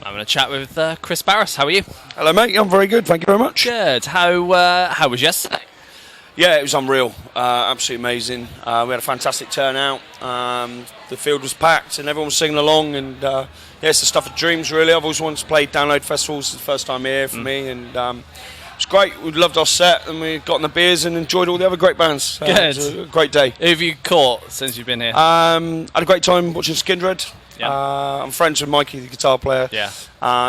I'm going to chat with Kris Barras. How are you? Hello, mate. I'm very good. Thank you very much. Good. How was yesterday? Yeah, it was unreal. Absolutely amazing. We had a fantastic turnout. The field was packed and everyone was singing along. And yeah, it's the stuff of dreams, really. I've always wanted to play download festivals. It's the first time here for me. And it's great. We loved our set and we got in the beers and enjoyed all the other great bands. Good. It was a great day. Who have you caught since you've been here? Had a great time watching Skindred. Yeah. I'm friends with Mikey, the guitar player. Yeah.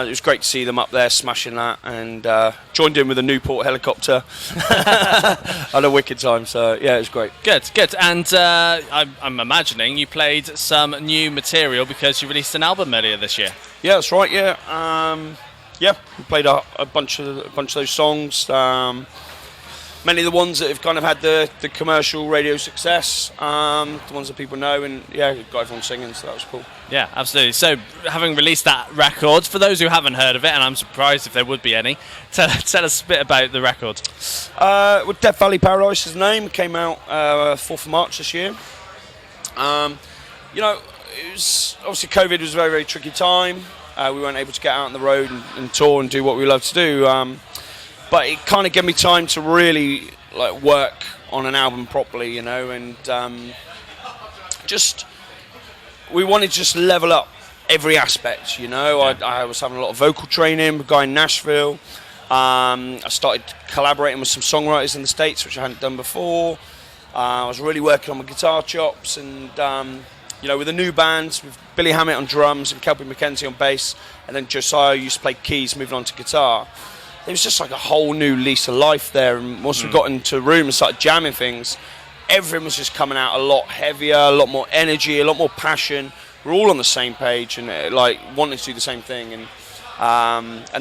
It was great to see them up there smashing that, and joined in with a Newport helicopter. Had a wicked time, so yeah, it was great. Good. And I'm imagining you played some new material because you released an album earlier this year. Yeah, that's right. Yeah, we played a bunch of those songs. Many of the ones that have kind of had the commercial radio success, the ones that people know, and yeah, got everyone singing, so that was cool. Yeah, absolutely. So, having released that record, for those who haven't heard of it, and I'm surprised if there would be any, tell us a bit about the record. Well, Death Valley Paradise is the name. It came out 4th of March this year. You know, it was obviously COVID was a very, very tricky time. We weren't able to get out on the road and tour and do what we love to do. But it kind of gave me time to really like work on an album properly, you know, and we wanted to just level up every aspect, you know. Yeah. I was having a lot of vocal training with a guy in Nashville. I started collaborating with some songwriters in the States, which I hadn't done before. I was really working on my guitar chops, and you know, with the new bands, with Billy Hammett on drums and Kelpie McKenzie on bass, and then Josiah used to play keys, moving on to guitar. It was just like a whole new lease of life there, and once we got into a room and started jamming things, everything was just coming out a lot heavier, a lot more energy, a lot more passion. We're all on the same page and like wanting to do the same thing, and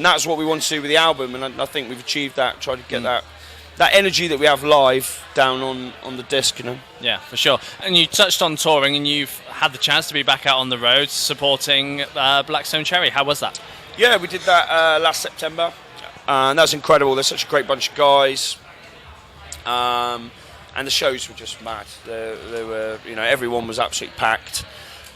that's what we want to do with the album, and I think we've achieved that. Tried to get that energy that we have live down on the disc, you know. Yeah, for sure. And you touched on touring, and you've had the chance to be back out on the road supporting Blackstone Cherry. How was that? Yeah, we did that last September. And that was incredible. They're such a great bunch of guys, and the shows were just mad. They were, you know, everyone was absolutely packed.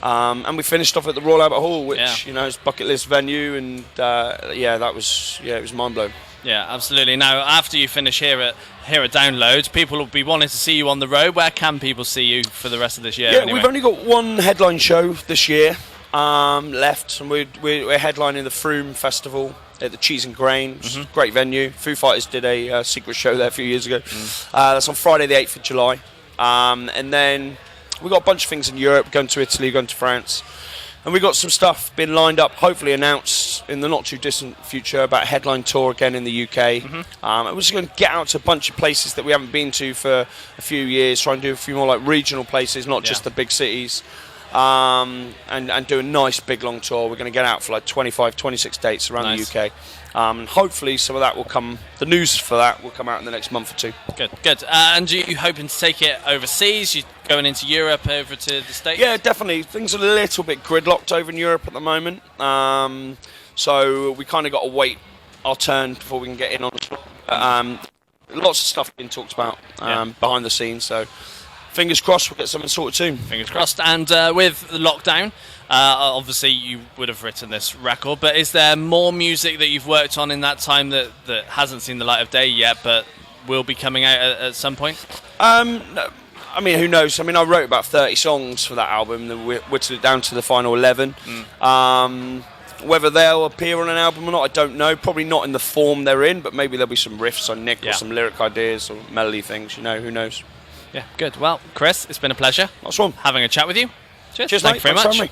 And we finished off at the Royal Albert Hall, which you know is a bucket list venue, and it was mind blowing. Yeah, absolutely. Now, after you finish here at Download, people will be wanting to see you on the road. Where can people see you for the rest of this year? Yeah, anyway? We've only got one headline show this year left, and we're headlining the Froome Festival at the Cheese and Grain, which is a great venue. Foo Fighters did a secret show there a few years ago. That's on Friday the 8th of July. And then we've got a bunch of things in Europe, going to Italy, going to France. And we've got some stuff been lined up, hopefully announced in the not too distant future, about a headline tour again in the UK. And we're just going to get out to a bunch of places that we haven't been to for a few years, try and do a few more like regional places, not just the big cities. And do a nice big long tour. We're going to get out for like 25, 26 dates around the UK. And hopefully some of that will come, the news for that will come out in the next month or two. Good. And are you hoping to take it overseas? You going into Europe, over to the States? Yeah, definitely. Things are a little bit gridlocked over in Europe at the moment. So we kind of got to wait our turn before we can get in on the tour. Lots of stuff being talked about behind the scenes, so fingers crossed we'll get something sorted soon. Fingers crossed. And with the lockdown, obviously you would have written this record, but is there more music that you've worked on in that time that hasn't seen the light of day yet, but will be coming out at some point? No, I mean, who knows? I mean, I wrote about 30 songs for that album, then we whittled it down to the final 11. Whether they'll appear on an album or not, I don't know. Probably not in the form they're in, but maybe there'll be some riffs on Nick or some lyric ideas or melody things, you know, who knows? Yeah, good. Well, Kris, it's been a pleasure. Nice one. Having a chat with you. Cheers, Thank mate. you very Thanks much. for having me.